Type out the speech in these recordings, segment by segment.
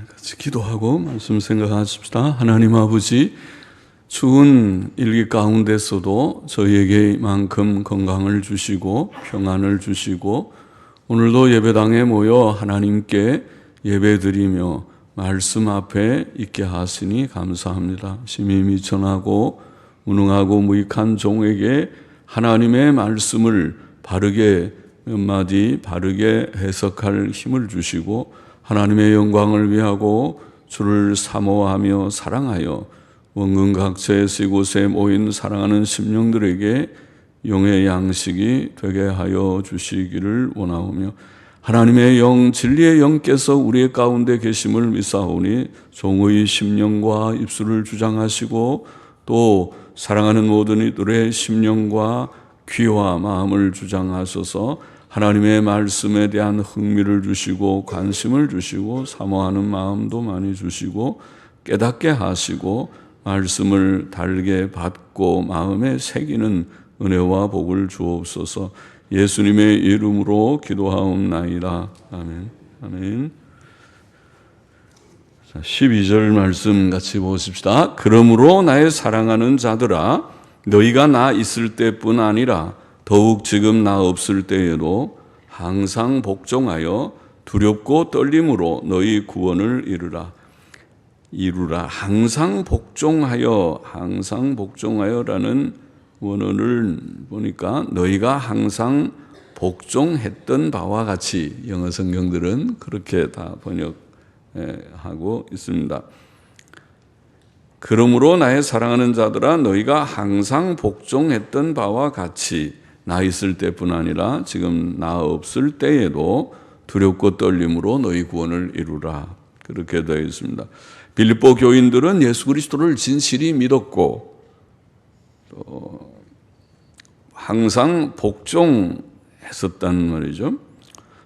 같이 기도하고 말씀 생각하십시다. 하나님 아버지, 추운 일기 가운데서도 저희에게 이만큼 건강을 주시고 평안을 주시고 오늘도 예배당에 모여 하나님께 예배드리며 말씀 앞에 있게 하시니 감사합니다. 심히 미천하고 무능하고 무익한 종에게 하나님의 말씀을 바르게 몇 마디 바르게 해석할 힘을 주시고 하나님의 영광을 위하고 주를 사모하며 사랑하여 원근 각처에서 이곳에 모인 사랑하는 심령들에게 영의 양식이 되게 하여 주시기를 원하오며 하나님의 영 진리의 영께서 우리의 가운데 계심을 믿사오니 종의 심령과 입술을 주장하시고 또 사랑하는 모든 이들의 심령과 귀와 마음을 주장하셔서 하나님의 말씀에 대한 흥미를 주시고 관심을 주시고 사모하는 마음도 많이 주시고 깨닫게 하시고 말씀을 달게 받고 마음에 새기는 은혜와 복을 주옵소서. 예수님의 이름으로 기도하옵나이다. 아멘. 아멘. 12절 말씀 같이 보십시다. 그러므로 나의 사랑하는 자들아, 너희가 나 있을 때뿐 아니라 더욱 지금 나 없을 때에도 항상 복종하여 두렵고 떨림으로 너희 구원을 이루라. 항상 복종하여라는 원어를 보니까 너희가 항상 복종했던 바와 같이 영어 성경들은 그렇게 다 번역하고 있습니다. 그러므로 나의 사랑하는 자들아, 너희가 항상 복종했던 바와 같이 나 있을 때뿐 아니라 지금 나 없을 때에도 두렵고 떨림으로 너희 구원을 이루라. 그렇게 되어 있습니다. 빌립보 교인들은 예수 그리스도를 진실이 믿었고 또 항상 복종했었단 말이죠.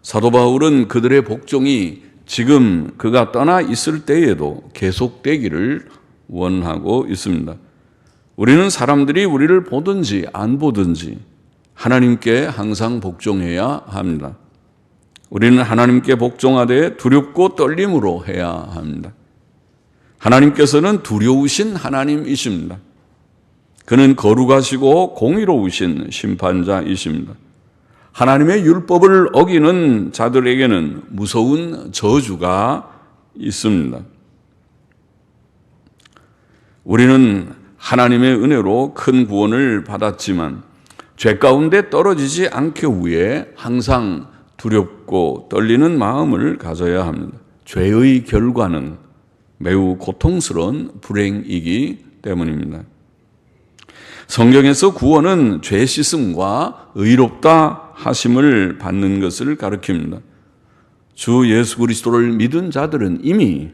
사도 바울은 그들의 복종이 지금 그가 떠나 있을 때에도 계속되기를 원하고 있습니다. 우리는 사람들이 우리를 보든지 안 보든지 하나님께 항상 복종해야 합니다. 우리는 하나님께 복종하되 두렵고 떨림으로 해야 합니다. 하나님께서는 두려우신 하나님이십니다. 그는 거룩하시고 공의로우신 심판자이십니다. 하나님의 율법을 어기는 자들에게는 무서운 저주가 있습니다. 우리는 하나님의 은혜로 큰 구원을 받았지만 죄 가운데 떨어지지 않기 위해 항상 두렵고 떨리는 마음을 가져야 합니다. 죄의 결과는 매우 고통스러운 불행이기 때문입니다. 성경에서 구원은 죄 씻음과 의롭다 하심을 받는 것을 가리킵니다. 주 예수 그리스도를 믿은 자들은 이미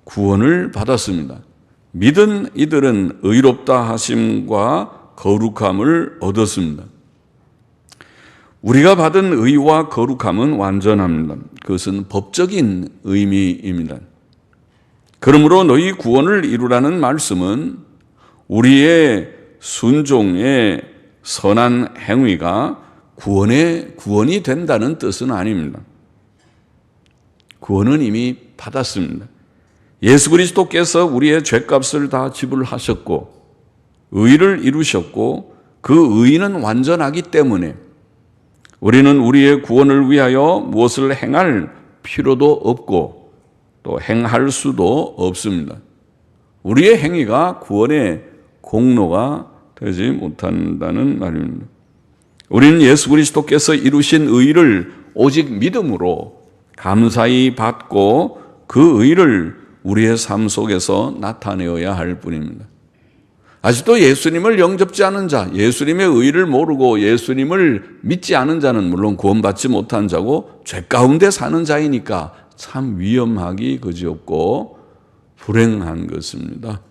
구원을 받았습니다. 믿은 이들은 의롭다 하심과 거룩함을 얻었습니다. 우리가 받은 의와 거룩함은 완전합니다. 그것은 법적인 의미입니다. 그러므로 너희 구원을 이루라는 말씀은 우리의 순종의 선한 행위가 구원이 된다는 뜻은 아닙니다. 구원은 이미 받았습니다. 예수 그리스도께서 우리의 죄값을 다 지불하셨고 의를 이루셨고 그 의는 완전하기 때문에 우리는 우리의 구원을 위하여 무엇을 행할 필요도 없고 또 행할 수도 없습니다. 우리의 행위가 구원의 공로가 되지 못한다는 말입니다. 우리는 예수 그리스도께서 이루신 의를 오직 믿음으로 감사히 받고 그 의를 우리의 삶 속에서 나타내어야 할 뿐입니다. 아직도 예수님을 영접지 않은 자, 예수님의 의를 모르고 예수님을 믿지 않은 자는 물론 구원받지 못한 자고 죄 가운데 사는 자이니까 참 위험하기 그지없고 불행한 것입니다.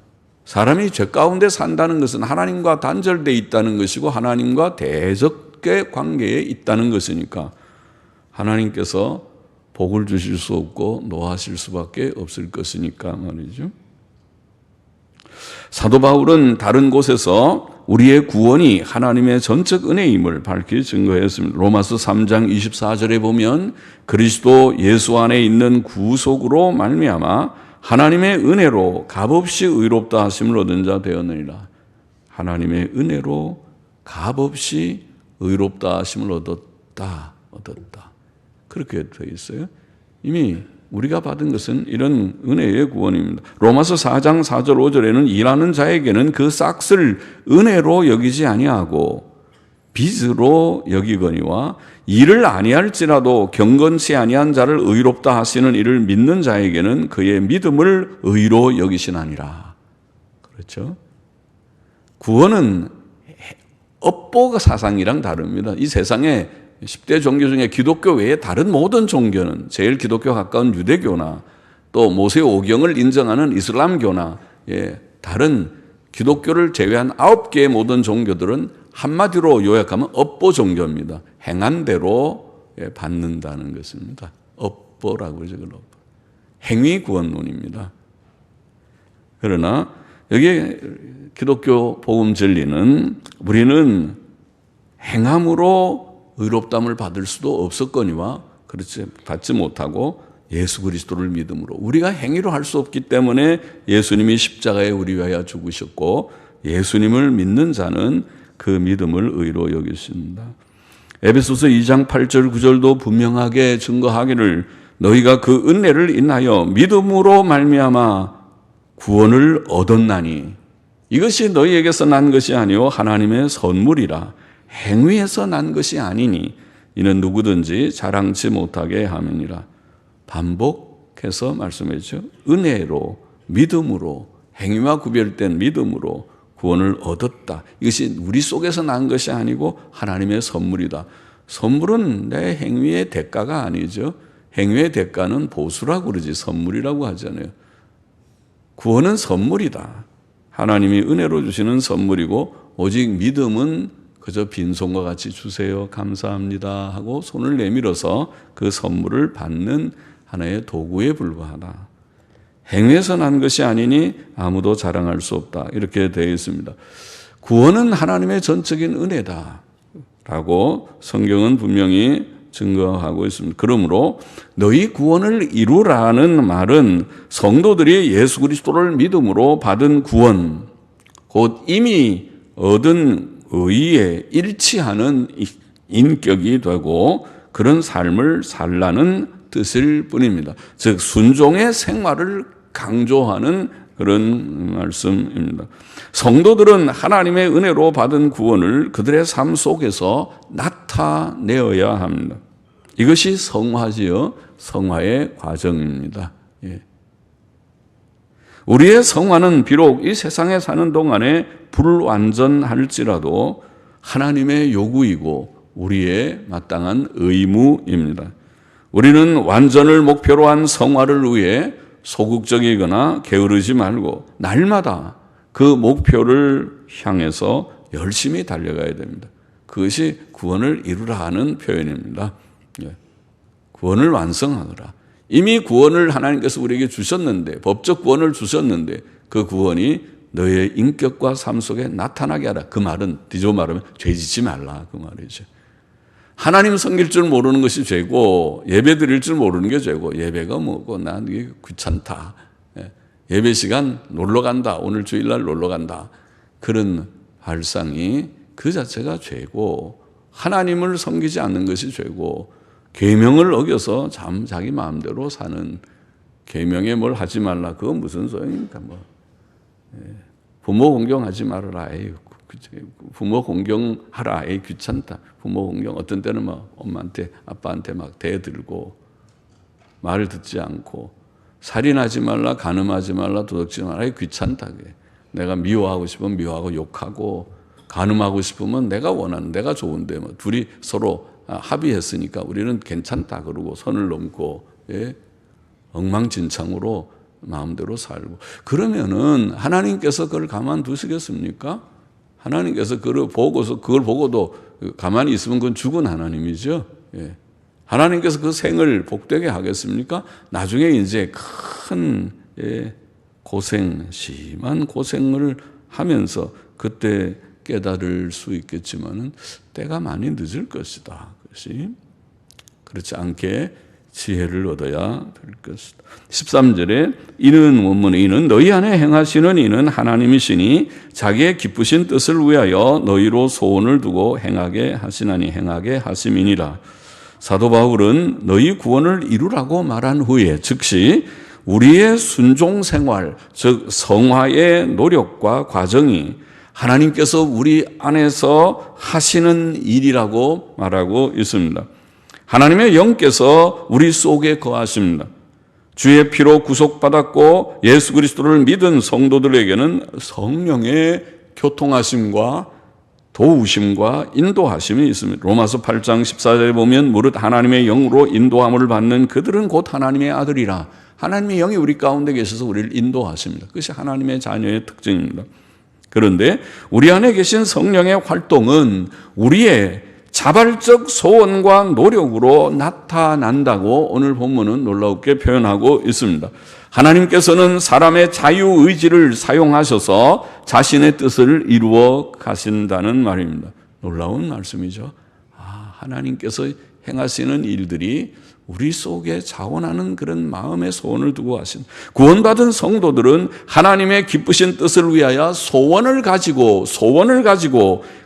사람이 죄 가운데 산다는 것은 하나님과 단절되어 있다는 것이고 하나님과 대적의 관계에 있다는 것이니까 하나님께서 복을 주실 수 없고 노하실 수밖에 없을 것이니까 말이죠. 사도 바울은 다른 곳에서 우리의 구원이 하나님의 전적 은혜임을 밝히 증거했습니다. 로마서 3장 24절에 보면 그리스도 예수 안에 있는 구속으로 말미암아 하나님의 은혜로 값없이 의롭다 하심을 얻은 자 되었느니라. 하나님의 은혜로 값없이 의롭다 하심을 얻었다. 그렇게 되어 있어요. 이미 우리가 받은 것은 이런 은혜의 구원입니다. 로마서 4장 4절 5절에는 일하는 자에게는 그 싹을 은혜로 여기지 아니하고 빚으로 여기거니와 일을 아니할지라도 경건치 아니한 자를 의롭다 하시는 이를 믿는 자에게는 그의 믿음을 의로 여기시나니라. 그렇죠? 구원은 업보 사상이랑 다릅니다. 이 세상에 10대 종교 중에 기독교 외에 다른 모든 종교는 제일 기독교 가까운 유대교나 또 모세 오경을 인정하는 이슬람교나 다른 기독교를 제외한 9개의 모든 종교들은 한마디로 요약하면 업보 종교입니다. 행한 대로 받는다는 것입니다. 업보라고 그러죠. 행위 구원론입니다. 그러나 여기 기독교 복음 진리는 우리는 행함으로 의롭담을 받을 수도 없었거니와 그렇지 받지 못하고 예수 그리스도를 믿음으로 우리가 행위로 할 수 없기 때문에 예수님이 십자가에 우리 위하여 죽으셨고 예수님을 믿는 자는 그 믿음을 의로 여기십니다. 에베소서 2장 8절 9절도 분명하게 증거하기를 너희가 그 은혜를 인하여 믿음으로 말미암아 구원을 얻었나니 이것이 너희에게서 난 것이 아니요 하나님의 선물이라 행위에서 난 것이 아니니 이는 누구든지 자랑치 못하게 함이니라. 반복해서 말씀해주죠. 은혜로 믿음으로 행위와 구별된 믿음으로 구원을 얻었다. 이것이 우리 속에서 난 것이 아니고 하나님의 선물이다. 선물은 내 행위의 대가가 아니죠. 행위의 대가는 보수라고 그러지 선물이라고 하잖아요. 구원은 선물이다. 하나님이 은혜로 주시는 선물이고 오직 믿음은 그저 빈손과 같이 주세요. 감사합니다. 하고 손을 내밀어서 그 선물을 받는 하나의 도구에 불과하다. 행위에서 난 것이 아니니 아무도 자랑할 수 없다. 이렇게 되어 있습니다. 구원은 하나님의 전적인 은혜다. 라고 성경은 분명히 증거하고 있습니다. 그러므로 너희 구원을 이루라는 말은 성도들이 예수 그리스도를 믿음으로 받은 구원, 곧 이미 얻은 의에 일치하는 인격이 되고 그런 삶을 살라는 뜻일 뿐입니다. 즉 순종의 생활을 강조하는 그런 말씀입니다. 성도들은 하나님의 은혜로 받은 구원을 그들의 삶 속에서 나타내어야 합니다. 이것이 성화지요. 성화의 과정입니다. 우리의 성화는 비록 이 세상에 사는 동안에 불완전할지라도 하나님의 요구이고 우리의 마땅한 의무입니다. 우리는 완전을 목표로 한 성화를 위해 소극적이거나 게으르지 말고 날마다 그 목표를 향해서 열심히 달려가야 됩니다. 그것이 구원을 이루라 하는 표현입니다. 구원을 완성하노라. 이미 구원을 하나님께서 우리에게 주셨는데 법적 구원을 주셨는데 그 구원이 너의 인격과 삶 속에 나타나게 하라. 그 말은 뒤집어 말하면 죄 짓지 말라 그 말이죠. 하나님 섬길 줄 모르는 것이 죄고 예배 드릴 줄 모르는 게 죄고 예배가 뭐고 난 이게 귀찮다. 예배 시간 놀러 간다. 오늘 주일날 놀러 간다. 그런 발상이 그 자체가 죄고 하나님을 섬기지 않는 것이 죄고 계명을 어겨서 자기 마음대로 사는 계명에 뭘 하지 말라. 그건 무슨 소용입니까? 부모 공경하지 말아라. 에이, 부모 공경하라. 에이, 귀찮다. 부모 공경 어떤 때는 막 엄마한테 아빠한테 막 대들고 말을 듣지 않고 살인하지 말라, 간음하지 말라, 도둑질 말라. 에이, 귀찮다. 내가 미워하고 싶으면 미워하고 욕하고 간음하고 싶으면 내가 원하는 내가 좋은데 뭐 둘이 서로 합의했으니까 우리는 괜찮다 그러고 선을 넘고 엉망진창으로 마음대로 살고 그러면은 하나님께서 그걸 가만두시겠습니까? 하나님께서 그걸 보고도 가만히 있으면 그건 죽은 하나님이죠. 하나님께서 그 생을 복되게 하겠습니까? 나중에 이제 큰 심한 고생을 하면서 그때 깨달을 수 있겠지만은 때가 많이 늦을 것이다. 그것이 그렇지 않게 지혜를 얻어야 될 것이다. 13절에 이는 원문에 이는 너희 안에 행하시는 이는 하나님이시니 자기의 기쁘신 뜻을 위하여 너희로 소원을 두고 행하게 하시나니 행하게 하심이니라. 사도 바울은 너희 구원을 이루라고 말한 후에 즉시 우리의 순종 생활, 즉 성화의 노력과 과정이 하나님께서 우리 안에서 하시는 일이라고 말하고 있습니다. 하나님의 영께서 우리 속에 거하십니다. 주의 피로 구속받았고 예수 그리스도를 믿은 성도들에게는 성령의 교통하심과 도우심과 인도하심이 있습니다. 로마서 8장 14절에 보면 무릇 하나님의 영으로 인도함을 받는 그들은 곧 하나님의 아들이라. 하나님의 영이 우리 가운데 계셔서 우리를 인도하십니다. 그것이 하나님의 자녀의 특징입니다. 그런데 우리 안에 계신 성령의 활동은 우리의 자발적 소원과 노력으로 나타난다고 오늘 본문은 놀랍게 표현하고 있습니다. 하나님께서는 사람의 자유의지를 사용하셔서 자신의 뜻을 이루어 가신다는 말입니다. 놀라운 말씀이죠. 하나님께서 행하시는 일들이 우리 속에 자원하는 그런 마음의 소원을 두고 하신 구원받은 성도들은 하나님의 기쁘신 뜻을 위하여 소원을 가지고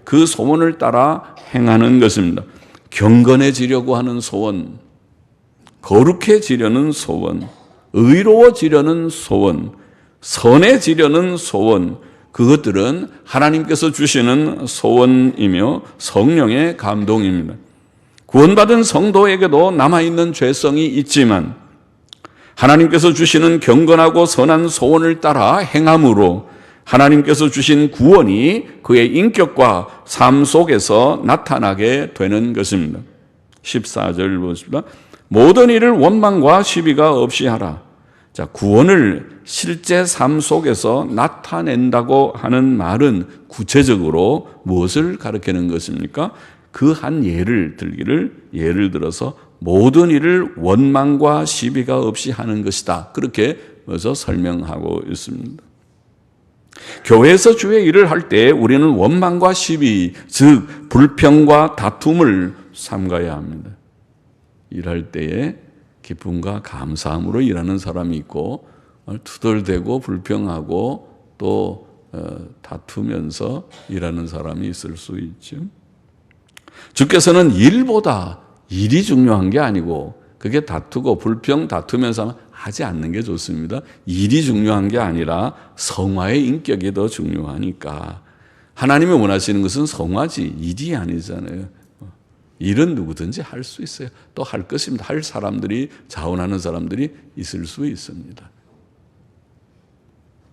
그 소원을 따라 행하는 것입니다. 경건해지려고 하는 소원, 거룩해지려는 소원, 의로워지려는 소원, 선해지려는 소원, 그것들은 하나님께서 주시는 소원이며 성령의 감동입니다. 구원받은 성도에게도 남아있는 죄성이 있지만 하나님께서 주시는 경건하고 선한 소원을 따라 행함으로 하나님께서 주신 구원이 그의 인격과 삶 속에서 나타나게 되는 것입니다. 14절 보십시다. 모든 일을 원망과 시비가 없이 하라. 자, 구원을 실제 삶 속에서 나타낸다고 하는 말은 구체적으로 무엇을 가리키는 것입니까? 그 한 예를 들기를 예를 들어서 모든 일을 원망과 시비가 없이 하는 것이다. 그렇게 먼저 설명하고 있습니다. 교회에서 주의 일을 할 때 우리는 원망과 시비, 즉 불평과 다툼을 삼가야 합니다. 일할 때에 기쁨과 감사함으로 일하는 사람이 있고 투덜대고 불평하고 또 다투면서 일하는 사람이 있을 수 있죠. 주께서는 일보다 일이 중요한 게 아니고 그게 다투고 불평 다투면서 하지 않는 게 좋습니다. 일이 중요한 게 아니라 성화의 인격이 더 중요하니까 하나님이 원하시는 것은 성화지 일이 아니잖아요. 일은 누구든지 할 수 있어요. 또 할 것입니다. 할 사람들이 자원하는 사람들이 있을 수 있습니다.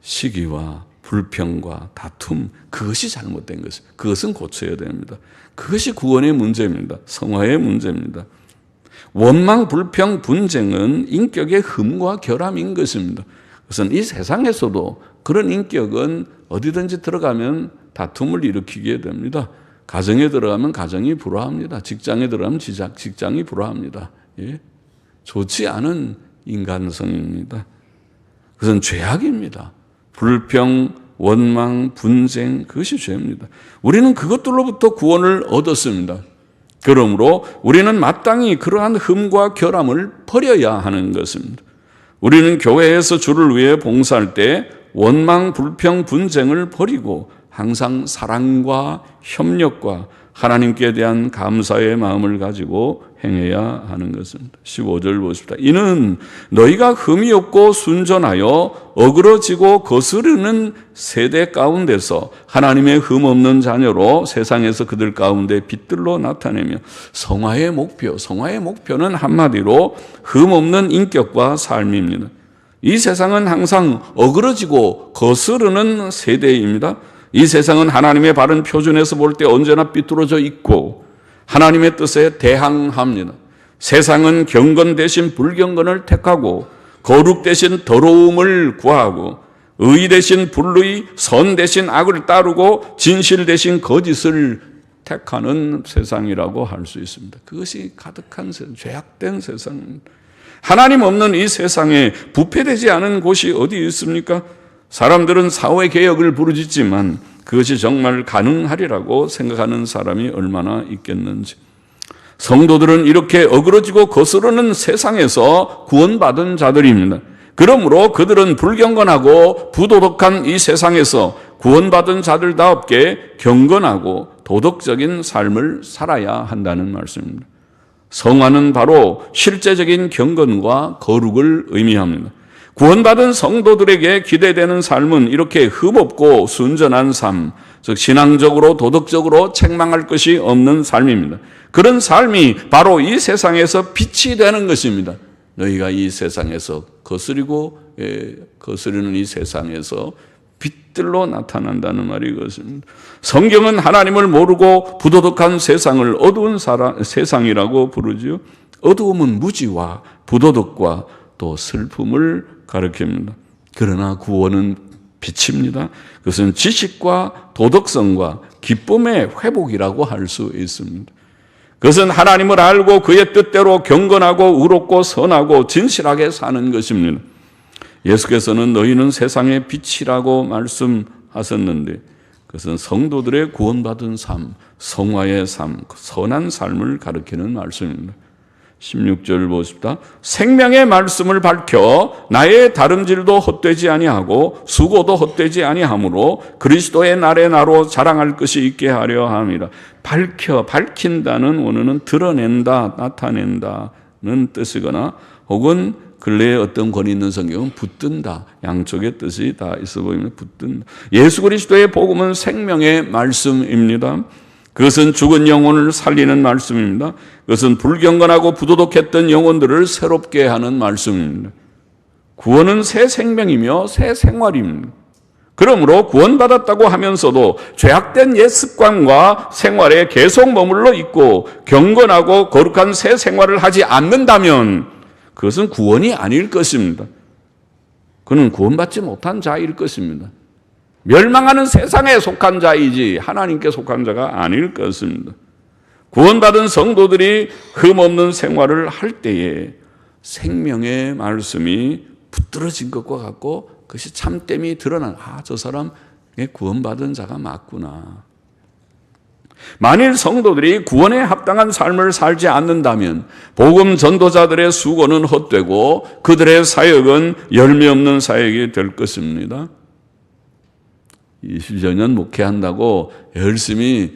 시기와 불평과 다툼 그것이 잘못된 것입니다. 그것은 고쳐야 됩니다. 그것이 구원의 문제입니다. 성화의 문제입니다. 원망, 불평, 분쟁은 인격의 흠과 결함인 것입니다. 그것은 이 세상에서도 그런 인격은 어디든지 들어가면 다툼을 일으키게 됩니다. 가정에 들어가면 가정이 불화합니다. 직장에 들어가면 직장이 불화합니다. 예? 좋지 않은 인간성입니다. 그것은 죄악입니다. 불평, 원망, 분쟁 그것이 죄입니다. 우리는 그것들로부터 구원을 얻었습니다. 그러므로 우리는 마땅히 그러한 흠과 결함을 버려야 하는 것입니다. 우리는 교회에서 주를 위해 봉사할 때 원망, 불평, 분쟁을 버리고 항상 사랑과 협력과 하나님께 대한 감사의 마음을 가지고 행해야 하는 것입니다. 15절 보십시다. 이는 너희가 흠이 없고 순전하여 어그러지고 거스르는 세대 가운데서 하나님의 흠 없는 자녀로 세상에서 그들 가운데 빛들로 나타내며 성화의 목표는 한마디로 흠 없는 인격과 삶입니다. 이 세상은 항상 어그러지고 거스르는 세대입니다. 이 세상은 하나님의 바른 표준에서 볼 때 언제나 삐뚤어져 있고 하나님의 뜻에 대항합니다. 세상은 경건 대신 불경건을 택하고 거룩 대신 더러움을 구하고 의 대신 불의, 선 대신 악을 따르고 진실 대신 거짓을 택하는 세상이라고 할 수 있습니다. 그것이 가득한 세상, 죄악된 세상입니다. 하나님 없는 이 세상에 부패되지 않은 곳이 어디 있습니까? 사람들은 사회개혁을 부르짖지만 그것이 정말 가능하리라고 생각하는 사람이 얼마나 있겠는지. 성도들은 이렇게 어그러지고 거스르는 세상에서 구원받은 자들입니다. 그러므로 그들은 불경건하고 부도덕한 이 세상에서 구원받은 자들답게 경건하고 도덕적인 삶을 살아야 한다는 말씀입니다. 성화는 바로 실제적인 경건과 거룩을 의미합니다. 구원받은 성도들에게 기대되는 삶은 이렇게 흠없고 순전한 삶, 즉 신앙적으로 도덕적으로 책망할 것이 없는 삶입니다. 그런 삶이 바로 이 세상에서 빛이 되는 것입니다. 너희가 이 세상에서 거스르는 이 세상에서 빛들로 나타난다는 말이 이것입니다. 성경은 하나님을 모르고 부도덕한 세상을 어두운 세상이라고 부르죠. 어두움은 무지와 부도덕과 또 슬픔을 가리킵니다. 그러나 구원은 빛입니다. 그것은 지식과 도덕성과 기쁨의 회복이라고 할 수 있습니다. 그것은 하나님을 알고 그의 뜻대로 경건하고 의롭고 선하고 진실하게 사는 것입니다. 예수께서는 너희는 세상의 빛이라고 말씀하셨는데 그것은 성도들의 구원받은 삶, 성화의 삶, 선한 삶을 가리키는 말씀입니다. 16절 보십시다. 생명의 말씀을 밝혀 나의 다름질도 헛되지 아니하고 수고도 헛되지 아니하므로 그리스도의 날에 나로 자랑할 것이 있게 하려 함이라. 밝힌다는 원어는 드러낸다, 나타낸다는 뜻이거나 혹은 근래에 어떤 권위 있는 성경은 붙든다. 양쪽의 뜻이 다 있어 보이면 붙든다. 예수 그리스도의 복음은 생명의 말씀입니다. 그것은 죽은 영혼을 살리는 말씀입니다. 그것은 불경건하고 부도덕했던 영혼들을 새롭게 하는 말씀입니다. 구원은 새 생명이며 새 생활입니다. 그러므로 구원받았다고 하면서도 죄악된 옛 습관과 생활에 계속 머물러 있고 경건하고 거룩한 새 생활을 하지 않는다면 그것은 구원이 아닐 것입니다. 그는 구원받지 못한 자일 것입니다. 멸망하는 세상에 속한 자이지 하나님께 속한 자가 아닐 것입니다. 구원받은 성도들이 흠없는 생활을 할 때에 생명의 말씀이 붙들어진 것과 같고 그것이 참됨이 드러난 저 사람의 구원받은 자가 맞구나. 만일 성도들이 구원에 합당한 삶을 살지 않는다면 복음 전도자들의 수고는 헛되고 그들의 사역은 열매 없는 사역이 될 것입니다. 20여 년 목회한다고 열심히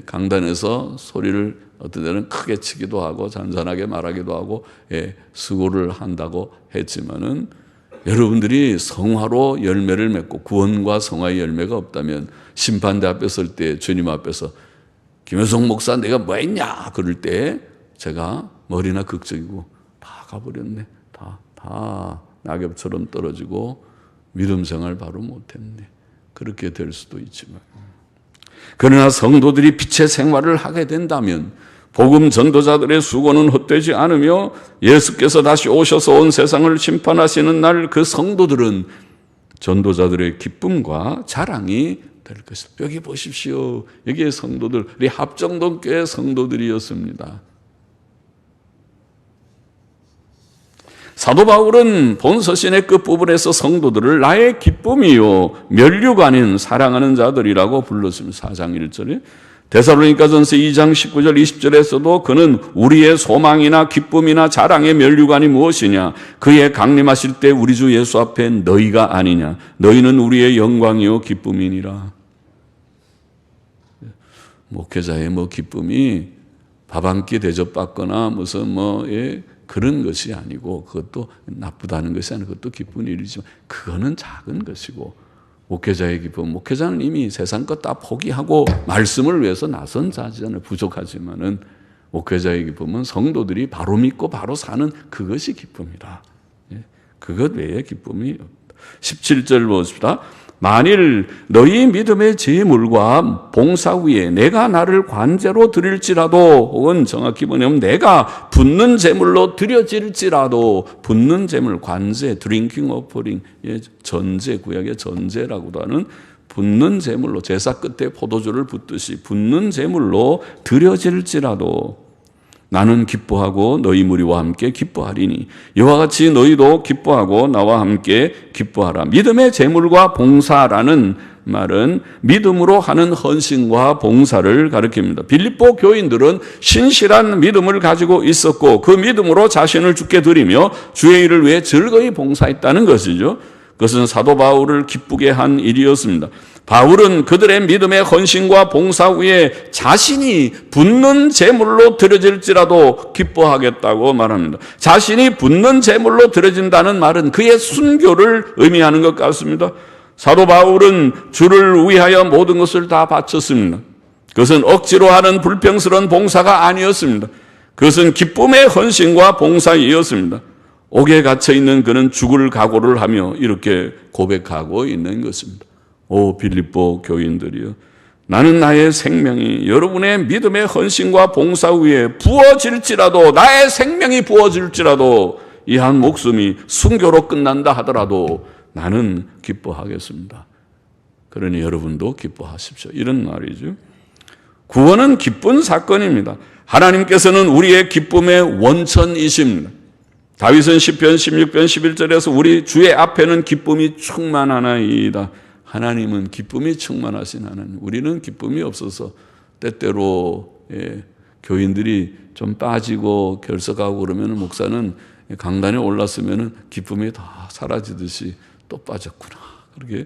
강단에서 소리를 어떤 때는 크게 치기도 하고 잔잔하게 말하기도 하고 수고를 한다고 했지만은 여러분들이 성화로 열매를 맺고 구원과 성화의 열매가 없다면 심판대 앞에 설 때 주님 앞에서 김효성 목사 내가 뭐 했냐 그럴 때 제가 머리나 극적이고 다 가버렸네. 다 낙엽처럼 떨어지고 믿음 생활 바로 못했네. 그렇게 될 수도 있지만 그러나 성도들이 빛의 생활을 하게 된다면 복음 전도자들의 수고는 헛되지 않으며 예수께서 다시 오셔서 온 세상을 심판하시는 날 그 성도들은 전도자들의 기쁨과 자랑이 될 것입니다. 여기 보십시오. 여기에 성도들, 우리 합정동 교회 성도들이었습니다. 사도 바울은 본서신의 끝부분에서 성도들을 나의 기쁨이요 면류가 아닌 사랑하는 자들이라고 불렀습니다. 4장 1절에. 데살로니가전서 2장 19절 20절에서도 그는 우리의 소망이나 기쁨이나 자랑의 면류관이 무엇이냐 그의 강림하실 때 우리 주 예수 앞에 너희가 아니냐 너희는 우리의 영광이요 기쁨이니라. 목회자의 기쁨이 밥 한 끼 대접받거나 무슨 그런 것이 아니고 그것도 나쁘다는 것이 아니고 그것도 기쁜 일이지만 그거는 작은 것이고 목회자의 기쁨, 목회자는 이미 세상 것 다 포기하고 말씀을 위해서 나선 자잖아요. 부족하지만은 목회자의 기쁨은 성도들이 바로 믿고 바로 사는 그것이 기쁨이라. 그것 외에 기쁨이 없다. 17절 보십시다. 만일 너희 믿음의 제물과 봉사 위에 내가 나를 관제로 드릴지라도 혹은 정확히 뭐냐면 내가 붓는 제물로 드려질지라도 붓는 제물, 관제, 드링킹 오퍼링, 전제, 구약의 전제라고도 하는 붓는 제물로 제사 끝에 포도주를 붓듯이 붓는 제물로 드려질지라도 나는 기뻐하고 너희 무리와 함께 기뻐하리니 이와 같이 너희도 기뻐하고 나와 함께 기뻐하라. 믿음의 제물과 봉사라는 말은 믿음으로 하는 헌신과 봉사를 가리킵니다. 빌립보 교인들은 신실한 믿음을 가지고 있었고 그 믿음으로 자신을 주께 드리며 주의 일을 위해 즐거이 봉사했다는 것이죠. 그것은 사도 바울을 기쁘게 한 일이었습니다. 바울은 그들의 믿음의 헌신과 봉사 후에 자신이 붙는 제물로 드려질지라도 기뻐하겠다고 말합니다. 자신이 붙는 제물로 드려진다는 말은 그의 순교를 의미하는 것 같습니다. 사도 바울은 주를 위하여 모든 것을 다 바쳤습니다. 그것은 억지로 하는 불평스러운 봉사가 아니었습니다. 그것은 기쁨의 헌신과 봉사이었습니다. 옥에 갇혀 있는 그는 죽을 각오를 하며 이렇게 고백하고 있는 것입니다. 오 빌립보 교인들이여, 나는 나의 생명이 여러분의 믿음의 헌신과 봉사 위에 부어질지라도, 나의 생명이 부어질지라도, 이 한 목숨이 순교로 끝난다 하더라도 나는 기뻐하겠습니다. 그러니 여러분도 기뻐하십시오. 이런 말이죠. 구원은 기쁜 사건입니다. 하나님께서는 우리의 기쁨의 원천이십니다. 다윗은 시편 16편 11절에서 우리 주의 앞에는 기쁨이 충만하나이다. 하나님은 기쁨이 충만하신 하나님. 우리는 기쁨이 없어서 때때로 교인들이 좀 빠지고 결석하고 그러면 목사는 강단에 올랐으면 기쁨이 다 사라지듯이 또 빠졌구나. 그렇게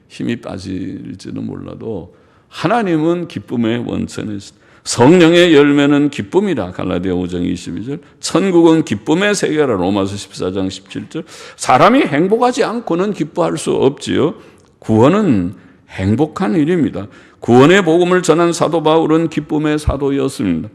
힘이 빠질지는 몰라도 하나님은 기쁨의 원천이십니다. 성령의 열매는 기쁨이라 갈라디아 5장 22절. 천국은 기쁨의 세계라 로마서 14장 17절. 사람이 행복하지 않고는 기뻐할 수 없지요. 구원은 행복한 일입니다. 구원의 복음을 전한 사도 바울은 기쁨의 사도였습니다.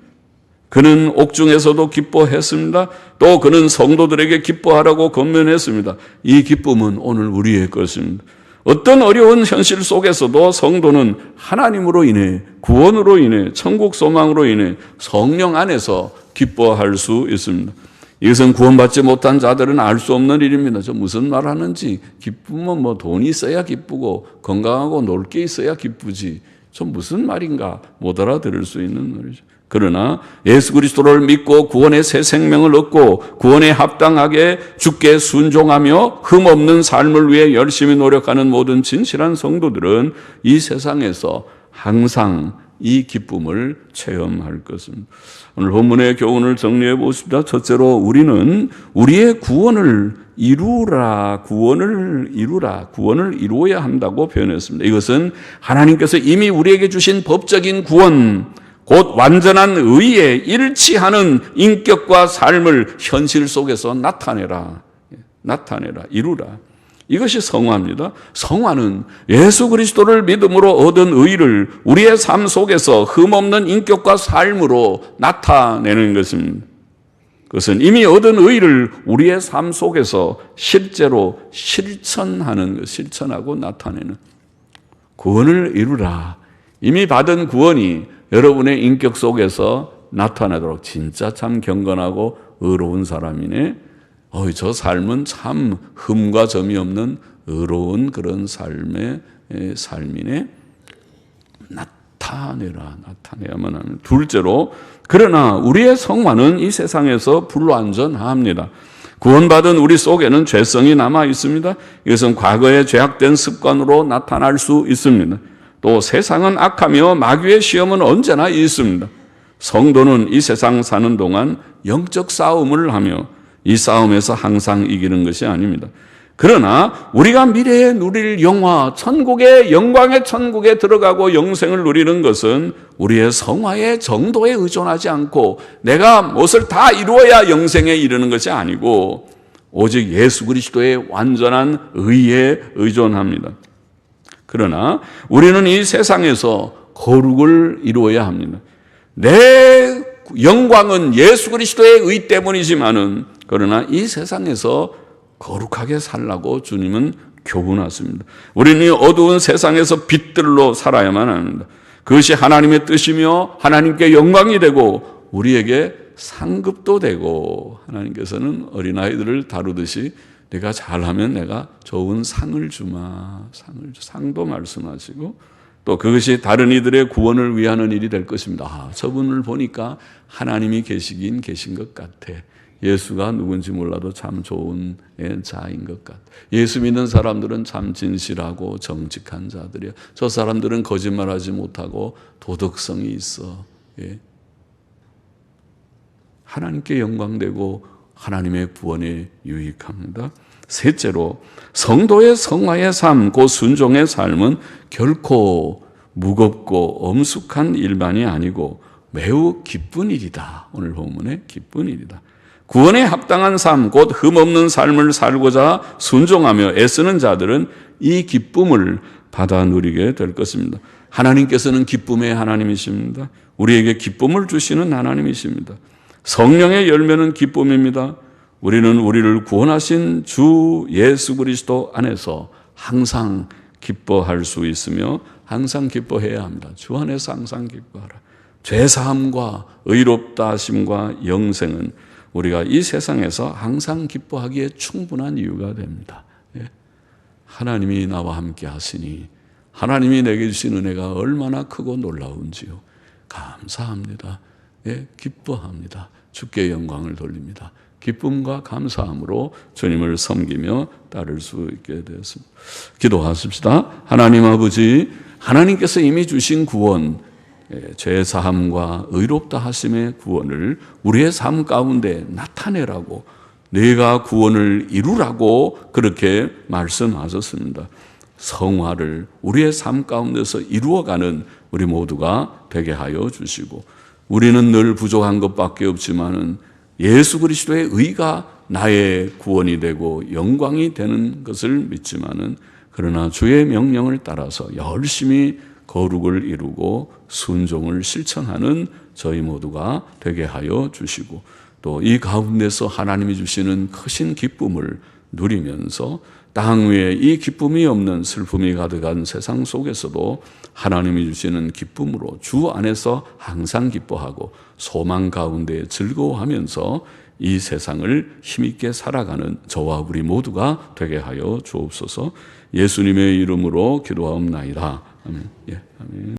그는 옥중에서도 기뻐했습니다. 또 그는 성도들에게 기뻐하라고 권면했습니다. 이 기쁨은 오늘 우리의 것입니다. 어떤 어려운 현실 속에서도 성도는 하나님으로 인해, 구원으로 인해, 천국 소망으로 인해 성령 안에서 기뻐할 수 있습니다. 이것은 구원받지 못한 자들은 알 수 없는 일입니다. 저 무슨 말 하는지. 기쁨은 뭐 돈이 있어야 기쁘고 건강하고 놀 게 있어야 기쁘지. 저 무슨 말인가 못 알아들을 수 있는 말이죠. 그러나 예수 그리스도를 믿고 구원의 새 생명을 얻고 구원에 합당하게 주께 순종하며 흠없는 삶을 위해 열심히 노력하는 모든 진실한 성도들은 이 세상에서 항상 이 기쁨을 체험할 것입니다. 오늘 본문의 교훈을 정리해 보십시다. 첫째로 우리는 우리의 구원을 이루라, 구원을 이루어야 한다고 표현했습니다. 이것은 하나님께서 이미 우리에게 주신 법적인 구원, 곧 완전한 의에 일치하는 인격과 삶을 현실 속에서 나타내라, 이루라. 이것이 성화입니다. 성화는 예수 그리스도를 믿음으로 얻은 의를 우리의 삶 속에서 흠없는 인격과 삶으로 나타내는 것입니다. 그것은 이미 얻은 의를 우리의 삶 속에서 실제로 실천하는 것, 실천하고 나타내는. 구원을 이루라. 이미 받은 구원이 여러분의 인격 속에서 나타나도록. 진짜 참 경건하고 의로운 사람이네. 저 삶은 참 흠과 점이 없는 의로운 그런 삶이네. 나타내야만 하는. 둘째로, 그러나 우리의 성화는 이 세상에서 불완전합니다. 구원받은 우리 속에는 죄성이 남아 있습니다. 이것은 과거에 죄악된 습관으로 나타날 수 있습니다. 또 세상은 악하며 마귀의 시험은 언제나 있습니다. 성도는 이 세상 사는 동안 영적 싸움을 하며 이 싸움에서 항상 이기는 것이 아닙니다. 그러나 우리가 미래에 누릴 영화, 영광의 천국에 들어가고 영생을 누리는 것은 우리의 성화의 정도에 의존하지 않고 내가 무엇을 다 이루어야 영생에 이르는 것이 아니고 오직 예수 그리스도의 완전한 의에 의존합니다. 그러나 우리는 이 세상에서 거룩을 이루어야 합니다. 내 영광은 예수 그리스도의 의 때문이지만은 그러나 이 세상에서 거룩하게 살라고 주님은 교훈하십니다. 우리는 이 어두운 세상에서 빛들로 살아야만 합니다. 그것이 하나님의 뜻이며 하나님께 영광이 되고 우리에게 상급도 되고, 하나님께서는 어린아이들을 다루듯이 내가 잘하면 내가 좋은 상을 주마. 상도 말씀하시고 또 그것이 다른 이들의 구원을 위하는 일이 될 것입니다. 저분을 보니까 하나님이 계시긴 계신 것 같아. 예수가 누군지 몰라도 참 좋은 자인 것 같아요. 예수 믿는 사람들은 참 진실하고 정직한 자들이에요. 저 사람들은 거짓말하지 못하고 도덕성이 있어. 예. 하나님께 영광되고 하나님의 구원에 유익합니다. 셋째로 성도의 성화의 삶, 그 순종의 삶은 결코 무겁고 엄숙한 일만이 아니고 매우 기쁜 일이다. 오늘 본문에 기쁜 일이다. 구원에 합당한 삶, 곧 흠없는 삶을 살고자 순종하며 애쓰는 자들은 이 기쁨을 받아 누리게 될 것입니다. 하나님께서는 기쁨의 하나님이십니다. 우리에게 기쁨을 주시는 하나님이십니다. 성령의 열매는 기쁨입니다. 우리는 우리를 구원하신 주 예수 그리스도 안에서 항상 기뻐할 수 있으며 항상 기뻐해야 합니다. 주 안에서 항상 기뻐하라. 죄사함과 의롭다 하심과 영생은 우리가 이 세상에서 항상 기뻐하기에 충분한 이유가 됩니다. 하나님이 나와 함께 하시니 하나님이 내게 주신 은혜가 얼마나 크고 놀라운지요. 감사합니다. 기뻐합니다. 주께 영광을 돌립니다. 기쁨과 감사함으로 주님을 섬기며 따를 수 있게 되었습니다. 기도하십시다. 하나님 아버지, 하나님께서 이미 주신 구원, 죄사함과 의롭다 하심의 구원을 우리의 삶 가운데 나타내라고, 내가 구원을 이루라고 그렇게 말씀하셨습니다. 성화를 우리의 삶 가운데서 이루어가는 우리 모두가 되게 하여 주시고, 우리는 늘 부족한 것밖에 없지만은 예수 그리스도의 의가 나의 구원이 되고 영광이 되는 것을 믿지만은, 그러나 주의 명령을 따라서 열심히 거룩을 이루고 순종을 실천하는 저희 모두가 되게 하여 주시고, 또 이 가운데서 하나님이 주시는 크신 기쁨을 누리면서 땅 위에 이 기쁨이 없는 슬픔이 가득한 세상 속에서도 하나님이 주시는 기쁨으로 주 안에서 항상 기뻐하고 소망 가운데 즐거워하면서 이 세상을 힘있게 살아가는 저와 우리 모두가 되게 하여 주옵소서. 예수님의 이름으로 기도하옵나이다. 아멘. 아멘.